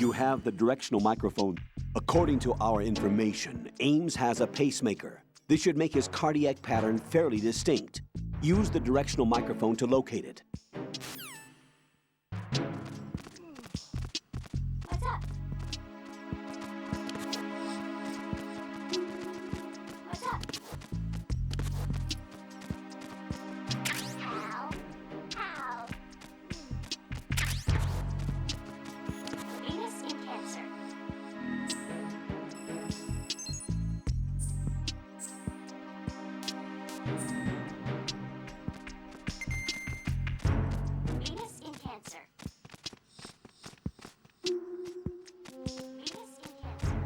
You have the directional microphone. According to our information, Ames has a pacemaker. This should make his cardiac pattern fairly distinct. Use the directional microphone to locate it. What's up? What's up? Ow. Ow. Venus in Cancer. Venus in Cancer. Venus in Cancer.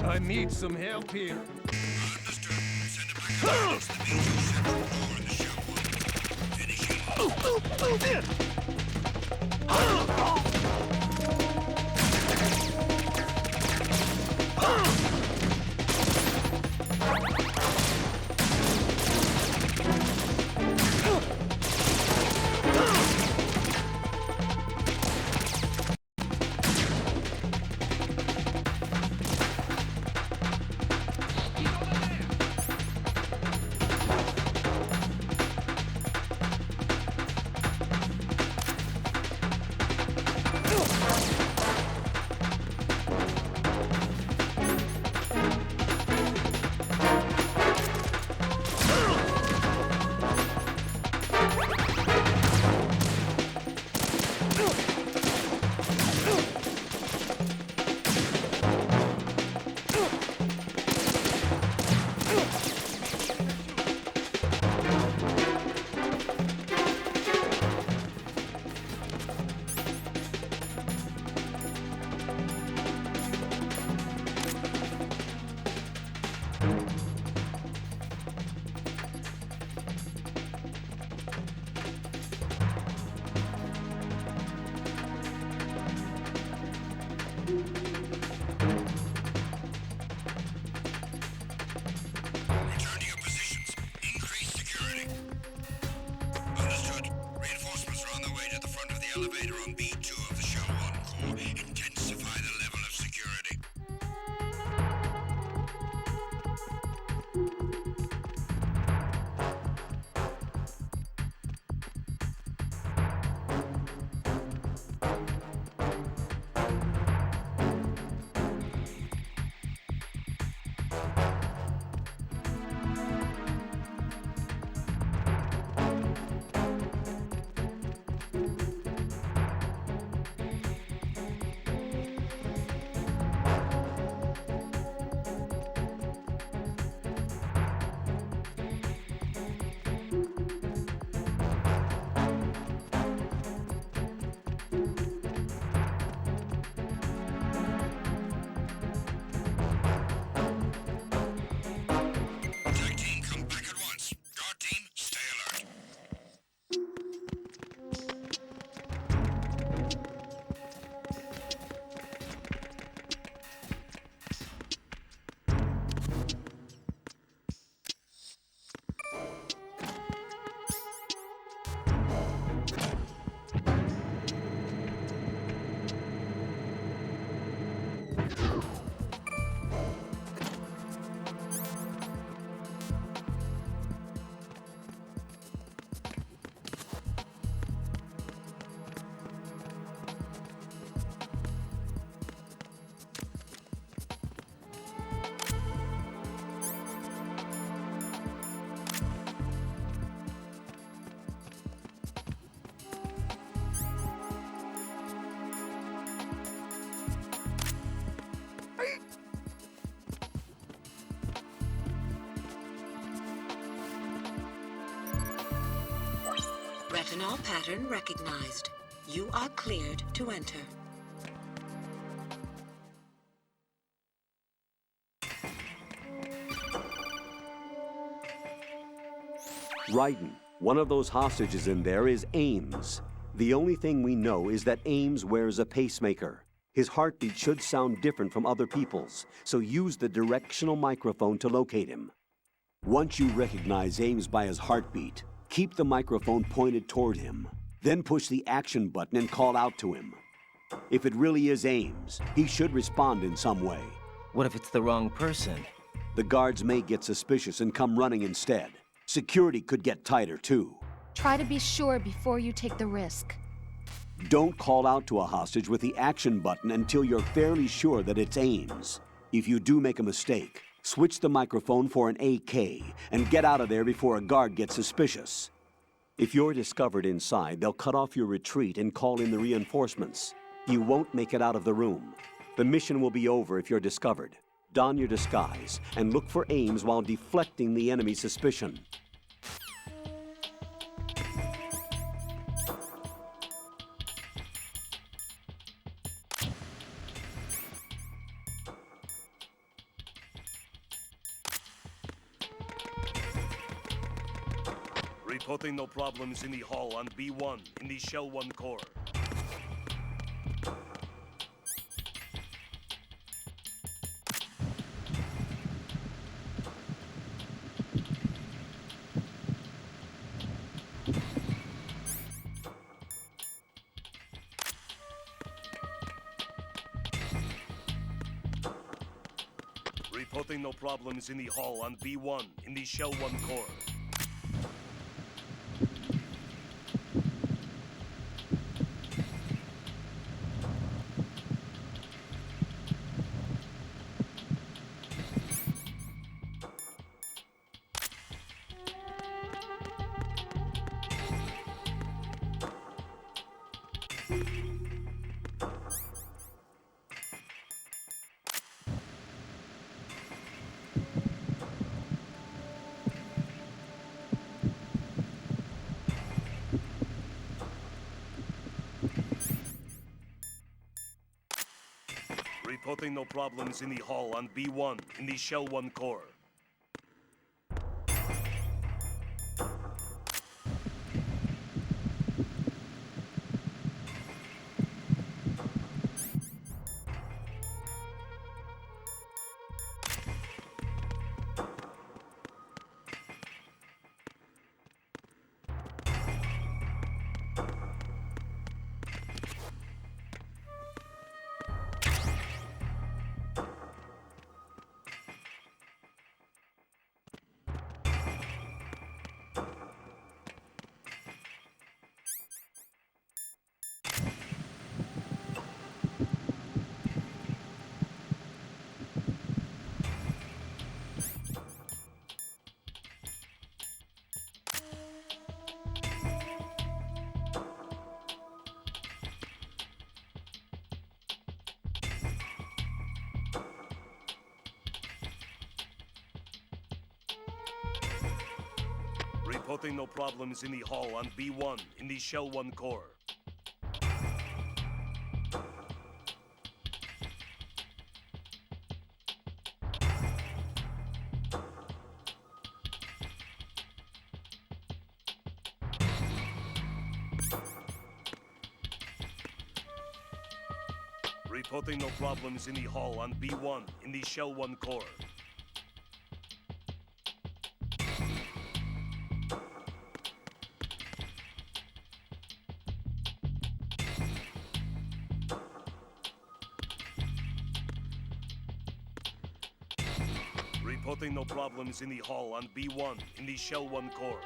I need some help here. Understood. Send it back out to the major central door in the show one. Finishing. Return to your positions. Increase security. Understood. Reinforcements are on their way to the front of the elevator on B2 of the Show 1 core. Intensify the level of security. Attack team, come back at once. Guard team, stay alert. Retinol pattern recognized. You are cleared to enter. Raiden, One of those hostages in there is Ames. The only thing we know is that Ames wears a pacemaker. His heartbeat should sound different from other people's, so use the directional microphone to locate him. Once you recognize Ames by his heartbeat, keep the microphone pointed toward him. Then push the action button and call out to him. If it really is Ames, he should respond in some way. What if it's the wrong person? The guards may get suspicious and come running instead. Security could get tighter, too. Try to be sure before you take the risk. Don't call out to a hostage with the action button until you're fairly sure that it's Ames. If you do make a mistake, switch the microphone for an AK and get out of there before a guard gets suspicious. If you're discovered inside, they'll cut off your retreat and call in the reinforcements. You won't make it out of the room. The mission will be over if you're discovered. Don your disguise and look for Ames while deflecting the enemy's suspicion. Reporting no problems in the hall on B1 in the Shell 1 core. Reporting no problems in the hall on B1 in the Shell 1 core. Reporting no problems in the hall on B1 in the Shell 1 core. Reporting no problems in the hall on B1 in the Shell 1 core. Reporting no problems in the hall on B1 in the Shell 1 core. Reporting no problems in the hall on B1 in the Shell 1 core.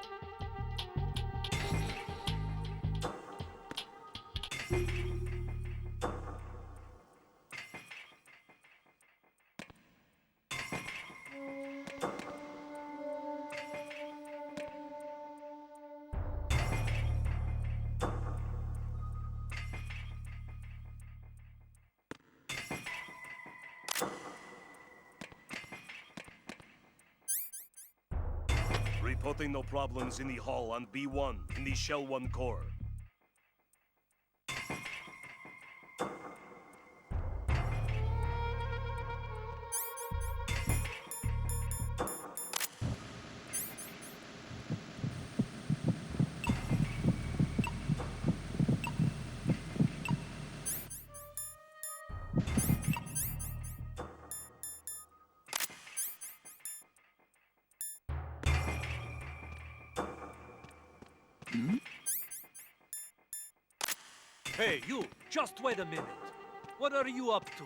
Reporting no problems in the hall on B1 in the Shell 1 core. Hey, you! Just wait a minute. What are you up to?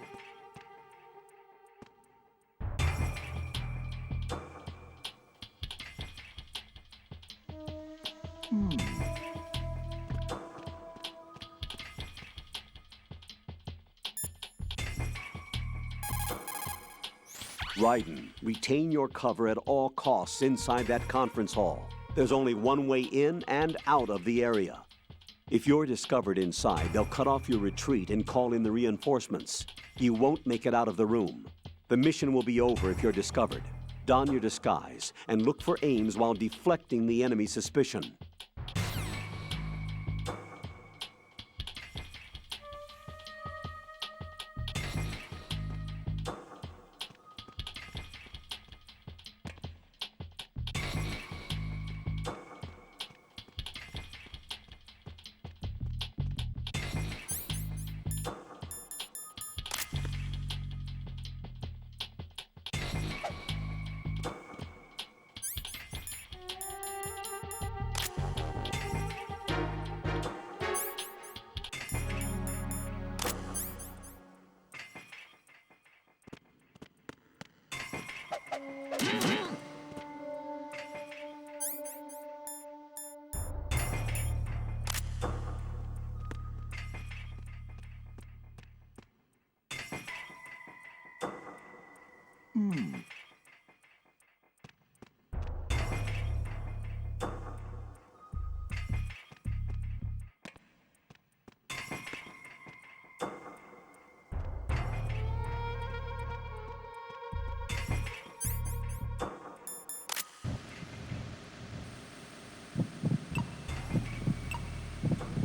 Raiden, retain your cover at all costs inside that conference hall. There's only one way in and out of the area. If you're discovered inside, they'll cut off your retreat and call in the reinforcements. You won't make it out of the room. The mission will be over if you're discovered. Don your disguise and look for aims while deflecting the enemy's suspicion.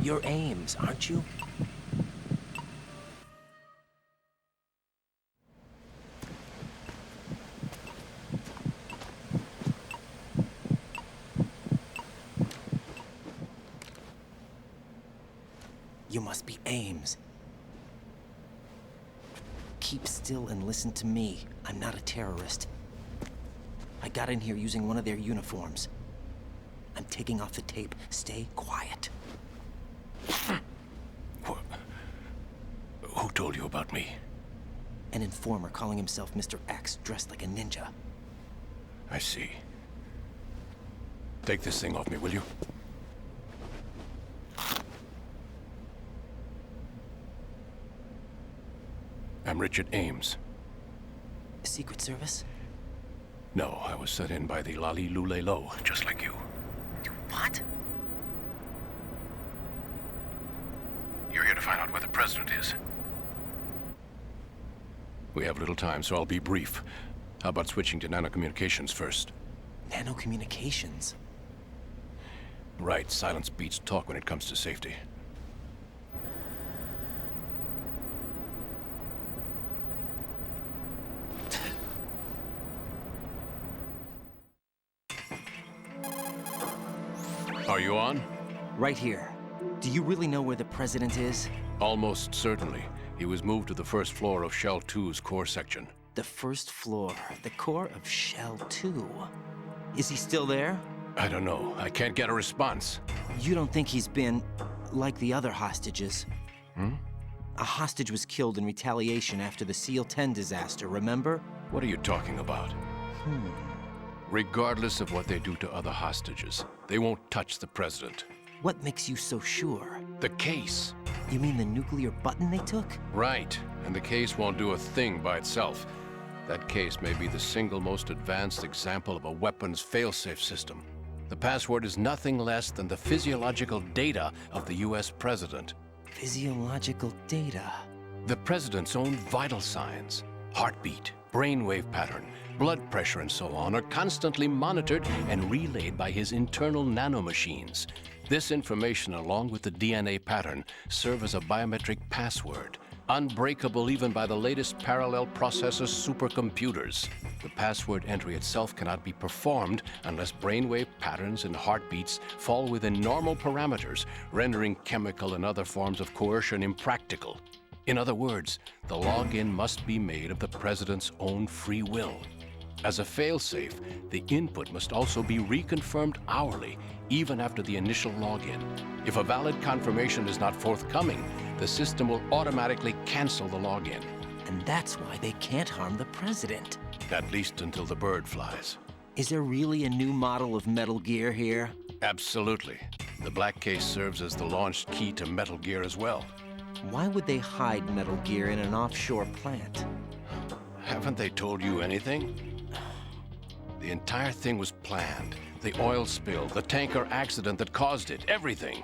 You're Ames, aren't you? You must be Ames. Keep still and listen to me. I'm not a terrorist. I got in here using one of their uniforms. I'm taking off the tape. Stay quiet. Who told you about me? An informer calling himself Mr. X, dressed like a ninja. I see. Take this thing off me, will you? I'm Richard Ames. Secret Service? No, I was sent in by the Lali Lule Lo, just like you. What? You're here to find out where the president is. We have little time, so I'll be brief. How about switching to nanocommunications first? Nanocommunications? Right, silence beats talk when it comes to safety. Are you on? Right here. Do you really know where the president is? Almost certainly. He was moved to the first floor of Shell 2's core section. The first floor, the core of Shell 2. Is he still there? I don't know. I can't get a response. You don't think he's been like the other hostages? A hostage was killed in retaliation after the SEAL 10 disaster, remember? What are you talking about? Regardless of what they do to other hostages, they won't touch the president. What makes you so sure? The case. You mean the nuclear button they took? Right, and the case won't do a thing by itself. That case may be the single most advanced example of a weapons failsafe system. The password is nothing less than the physiological data of the US president. Physiological data? The president's own vital signs, heartbeat, brainwave pattern, blood pressure, and so on, are constantly monitored and relayed by his internal nanomachines. This information, along with the DNA pattern, serve as a biometric password, unbreakable even by the latest parallel processor supercomputers. The password entry itself cannot be performed unless brainwave patterns and heartbeats fall within normal parameters, rendering chemical and other forms of coercion impractical. In other words, the login must be made of the president's own free will. As a failsafe, the input must also be reconfirmed hourly, even after the initial login. If a valid confirmation is not forthcoming, the system will automatically cancel the login. And that's why they can't harm the president. At least until the bird flies. Is there really a new model of Metal Gear here? Absolutely. The black case serves as the launch key to Metal Gear as well. Why would they hide Metal Gear in an offshore plant? Haven't they told you anything? The entire thing was planned. The oil spill, the tanker accident that caused it, everything.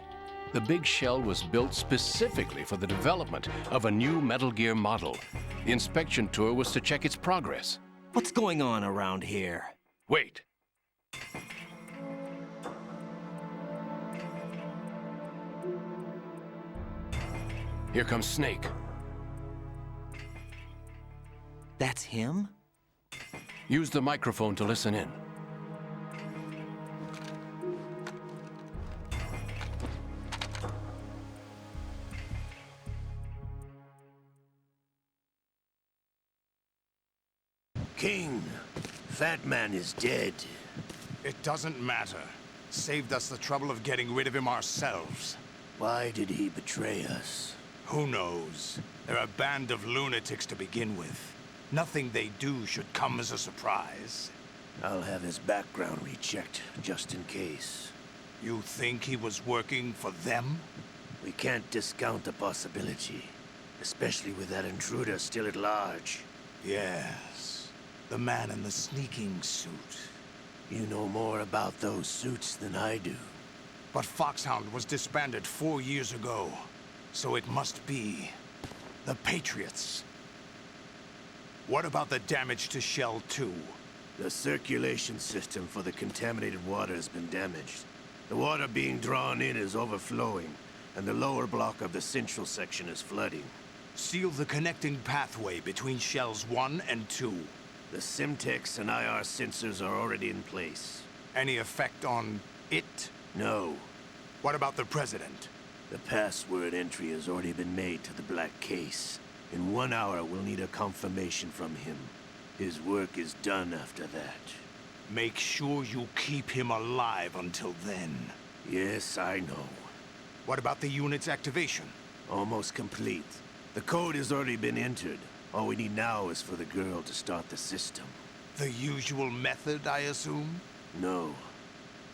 The big shell was built specifically for the development of a new Metal Gear model. The inspection tour was to check its progress. What's going on around here? Wait. Here comes Snake. That's him? Use the microphone to listen in. King, Fat Man is dead. It doesn't matter. Saved us the trouble of getting rid of him ourselves. Why did he betray us? Who knows? They're a band of lunatics to begin with. Nothing they do should come as a surprise. I'll have his background rechecked, just in case. You think he was working for them? We can't discount the possibility. Especially with that intruder still at large. Yes. The man in the sneaking suit. You know more about those suits than I do. But Foxhound was disbanded 4 years ago. So it must be the Patriots. What about the damage to Shell 2? The circulation system for the contaminated water has been damaged. The water being drawn in is overflowing, and the lower block of the central section is flooding. Seal the connecting pathway between Shells 1 and 2. The Simtex and IR sensors are already in place. Any effect on it? No. What about the President? The password entry has already been made to the black case. In 1 hour, we'll need a confirmation from him. His work is done after that. Make sure you keep him alive until then. Yes, I know. What about the unit's activation? Almost complete. The code has already been entered. All we need now is for the girl to start the system. The usual method, I assume? No.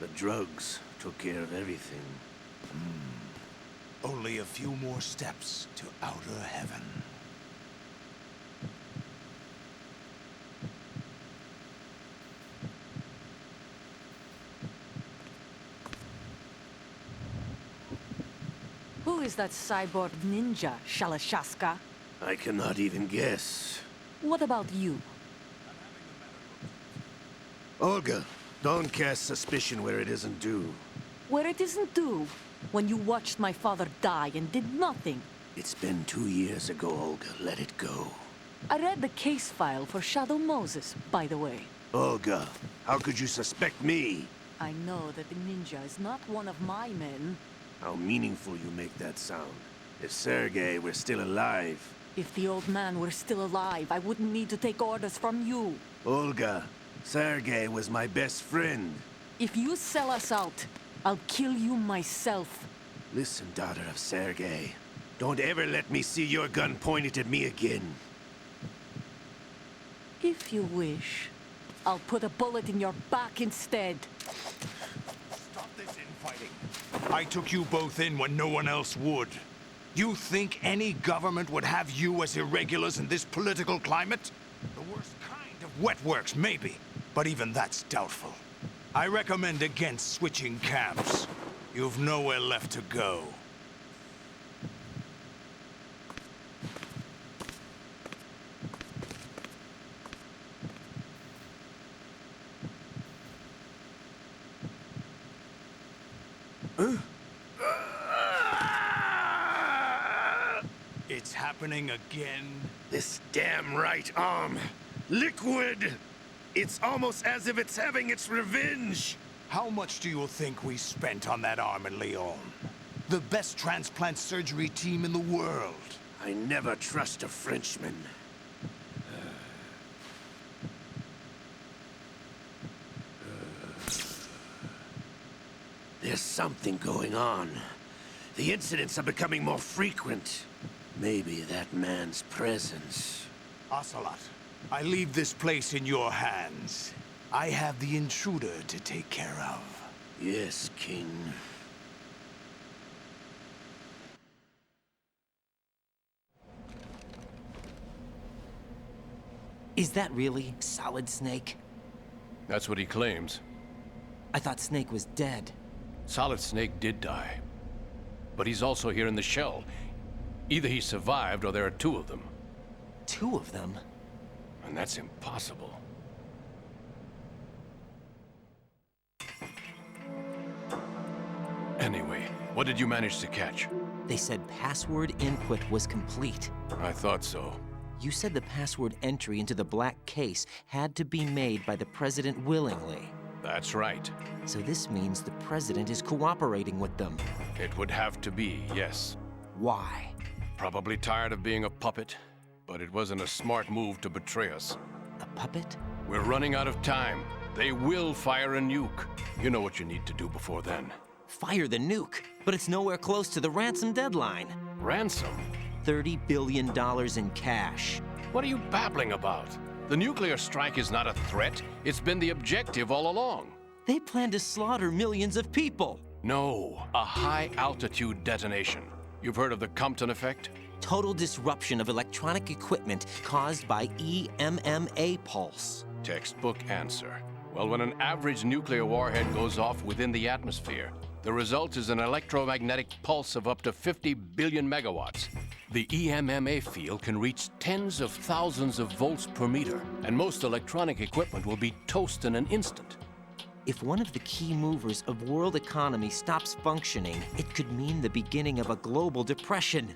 The drugs took care of everything. Only a few more steps to outer heaven. Who is that cyborg ninja, Shalashaska? I cannot even guess. What about you? Olga, don't cast suspicion where it isn't due. Where it isn't due? When you watched my father die and did nothing. It's been 2 years ago, Olga. Let it go. I read the case file for Shadow Moses, by the way. Olga, how could you suspect me? I know that the ninja is not one of my men. How meaningful you make that sound. If Sergei were still alive... If the old man were still alive, I wouldn't need to take orders from you. Olga, Sergei was my best friend. If you sell us out, I'll kill you myself. Listen, daughter of Sergei. Don't ever let me see your gun pointed at me again. If you wish, I'll put a bullet in your back instead. Stop this infighting. I took you both in when no one else would. You think any government would have you as irregulars in this political climate? The worst kind of wet works, maybe. But even that's doubtful. I recommend against switching camps. You've nowhere left to go. It's happening again. This damn right arm. Liquid! It's almost as if it's having its revenge. How much do you think we spent on that arm in Lyon? The best transplant surgery team in the world. I never trust a Frenchman. something going on. The incidents are becoming more frequent. Maybe that man's presence. Ocelot, I leave this place in your hands. I have the intruder to take care of. Yes, King. Is that really Solid Snake? That's what he claims. I thought Snake was dead. Solid Snake did die. But he's also here in the shell. Either he survived or there are two of them. Two of them? And that's impossible. Anyway, what did you manage to catch? They said password input was complete. I thought so. You said the password entry into the black case had to be made by the president willingly. That's right. So this means the president is cooperating with them. It would have to be, yes. Why? Probably tired of being a puppet, but it wasn't a smart move to betray us. A puppet? We're running out of time. They will fire a nuke. You know what you need to do before then. Fire the nuke, but it's nowhere close to the ransom deadline. Ransom? $30 billion in cash. What are you babbling about? The nuclear strike is not a threat. It's been the objective all along. They plan to slaughter millions of people. No, a high-altitude detonation. You've heard of the Compton effect? Total disruption of electronic equipment caused by EMMA pulse. Textbook answer. Well, when an average nuclear warhead goes off within the atmosphere, the result is an electromagnetic pulse of up to 50 billion megawatts. The EMMA field can reach tens of thousands of volts per meter, and most electronic equipment will be toast in an instant. If one of the key movers of world economy stops functioning, it could mean the beginning of a global depression.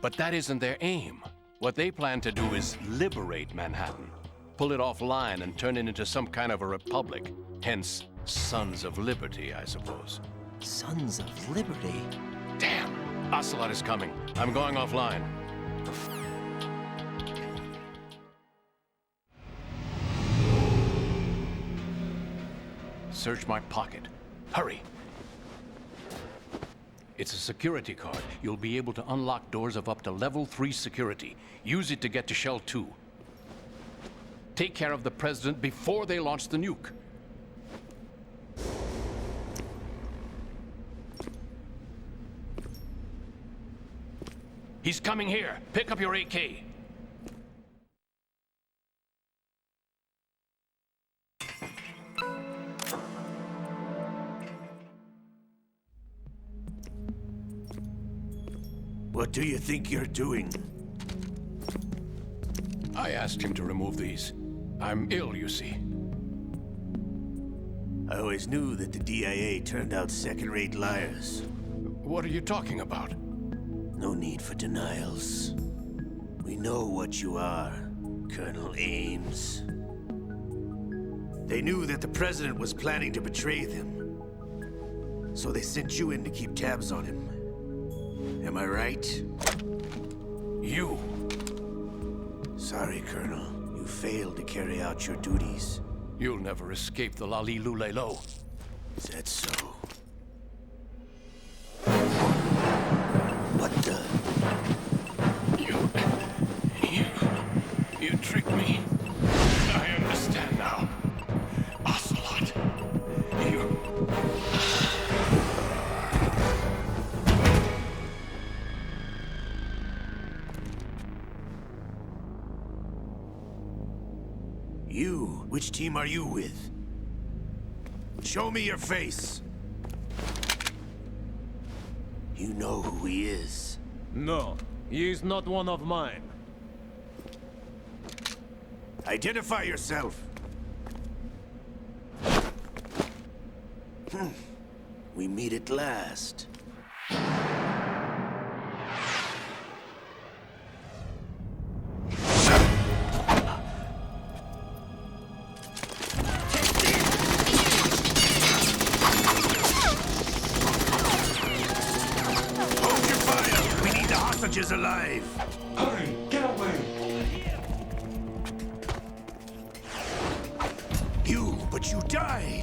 But that isn't their aim. What they plan to do is liberate Manhattan, pull it offline and turn it into some kind of a republic. Hence, Sons of Liberty, I suppose. Sons of Liberty? Damn! Ocelot is coming. I'm going offline. Search my pocket. Hurry! It's a security card. You'll be able to unlock doors of up to level 3 security. Use it to get to Shell 2. Take care of the president before they launch the nuke. He's coming here. Pick up your AK. What do you think you're doing? I asked him to remove these. I'm ill, you see. I always knew that the DIA turned out second-rate liars. What are you talking about? No need for denials. We know what you are, Colonel Ames. They knew that the president was planning to betray them. So they sent you in to keep tabs on him. Am I right? You. Sorry, Colonel. You failed to carry out your duties. You'll never escape the Lali-Lulelo. Is that so? What the? You tricked me. I understand now. Ocelot. You? Which team are you with? Show me your face. You know who he is. No, he is not one of mine. Identify yourself. We meet at last. Is alive. Hurry, get away! But you died.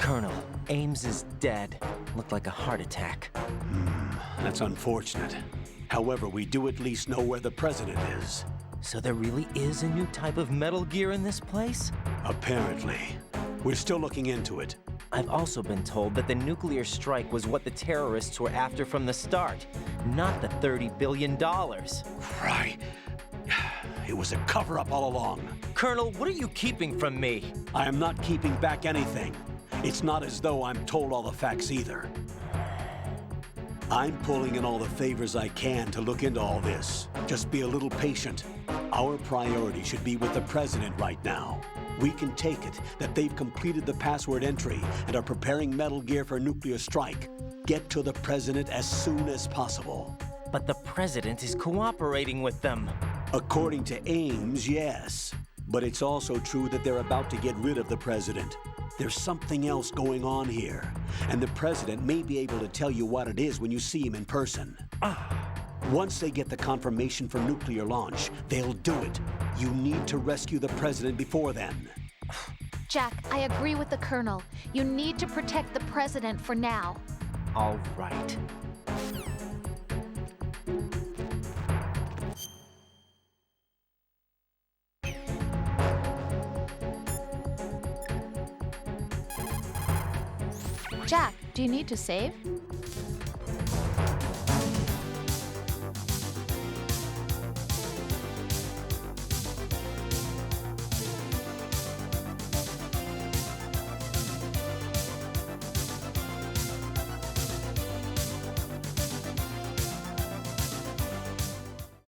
Colonel, Ames is dead. Looked like a heart attack. That's unfortunate. However, we do at least know where the president is. So there really is a new type of Metal Gear in this place? Apparently. We're still looking into it. I've also been told that the nuclear strike was what the terrorists were after from the start, not the $30 billion. Right. It was a cover-up all along. Colonel, what are you keeping from me? I am not keeping back anything. It's not as though I'm told all the facts either. I'm pulling in all the favors I can to look into all this. Just be a little patient. Our priority should be with the president right now. We can take it that they've completed the password entry and are preparing Metal Gear for nuclear strike. Get to the president as soon as possible. But the president is cooperating with them. According to Ames, yes. But it's also true that they're about to get rid of the president. There's something else going on here, and the president may be able to tell you what it is when you see him in person. Once they get the confirmation for nuclear launch, they'll do it. You need to rescue the president before then. Jack, I agree with the Colonel. You need to protect the president for now. All right. Jack, do you need to save?